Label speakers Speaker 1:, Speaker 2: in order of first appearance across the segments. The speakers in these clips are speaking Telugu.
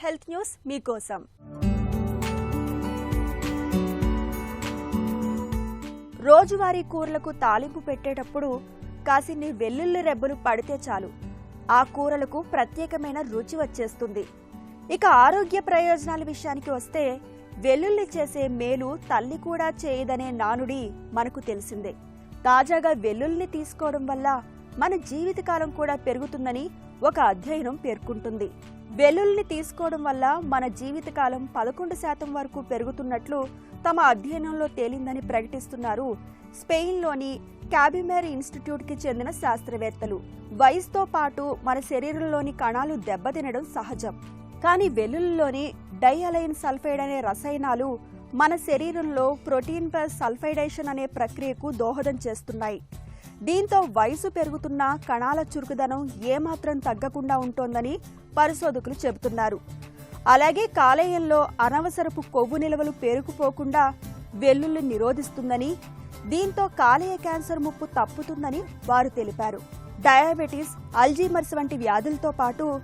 Speaker 1: హెల్త్ న్యూస్ మీకోసం. రోజువారీ కూరలకు తాలింపు పెట్టేటప్పుడు కాసిన్ని వెల్లుల్లి రెబ్బలు పడితే చాలు ఆ కూరలకు ప్రత్యేకమైన రుచి వచ్చేస్తుంది. ఇక ఆరోగ్య ప్రయోజనాల విషయానికి వస్తే వెల్లుల్లి చేసే మేలు తల్లి కూడా చేయదనే నానుడి మనకు తెలిసిందే. తాజాగా వెల్లుల్లిని తీసుకోవడం వల్ల మన జీవితకాలం కూడా పెరుగుతుందని ఒక అధ్యయనం పేర్కొంటుంది. వెల్లుల్లిని తీసుకోవడం వల్ల మన జీవితకాలం 11% వరకు పెరుగుతున్నట్లు తమ అధ్యయనంలో తేలిందని ప్రకటిస్తున్నారు స్పెయిన్లోని క్యాబిమెర్ ఇన్స్టిట్యూట్ కి చెందిన శాస్త్రవేత్తలు. వయసుతో పాటు మన శరీరంలోని కణాలు దెబ్బతినడం సహజం. కానీ వెల్లుల్లిలోని డైఅలైన్ సల్ఫైడ్ అనే రసాయనాలు మన శరీరంలో ప్రోటీన్ ప్లస్ సల్ఫైడేషన్ అనే ప్రక్రియకు దోహదం చేస్తున్నాయి. దీంతో వయసు పెరుగుతున్న కణాల చురుకుదనం ఏమాత్రం తగ్గకుండా ఉంటోందని పరిశోధకులు చెబుతున్నారు. అలాగే కాలేయంలో అనవసరపు కొవ్వు నిల్వలు పేరుకుపోకుండా వెల్లుల్లి నిరోధిస్తుందని, దీంతో కాలేయ క్యాన్సర్ ముప్పు తప్పుతుందని వారు తెలిపారు. డయాబెటీస్, అల్జీమర్స్ వంటి వ్యాధులతో పాటు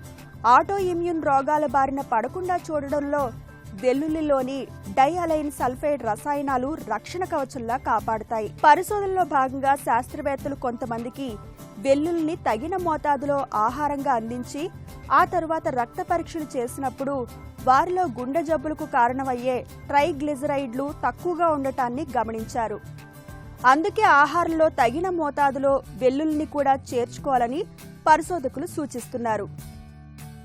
Speaker 1: ఆటో ఇమ్యూన్ రోగాల బారిన పడకుండా చూడడంలో వెల్లుల్లిలోని డైఅలైన్ సల్ఫైడ్ రసాయనాలు రక్షణ కవచంలా కాపాడుతాయి. పరిశోధనలో భాగంగా శాస్త్రవేత్తలు కొంతమందికి వెల్లుల్లిని తగిన మోతాదులో ఆహారంగా అందించి ఆ తరువాత రక్త పరీక్షలు చేసినప్పుడు వారిలో గుండె జబ్బులకు కారణమయ్యే ట్రైగ్లిజరైడ్లు తక్కువగా ఉండటాన్ని గమనించారు. అందుకే ఆహారంలో తగిన మోతాదులో వెల్లుల్లిని కూడా చేర్చుకోవాలని పరిశోధకులు సూచిస్తున్నారు.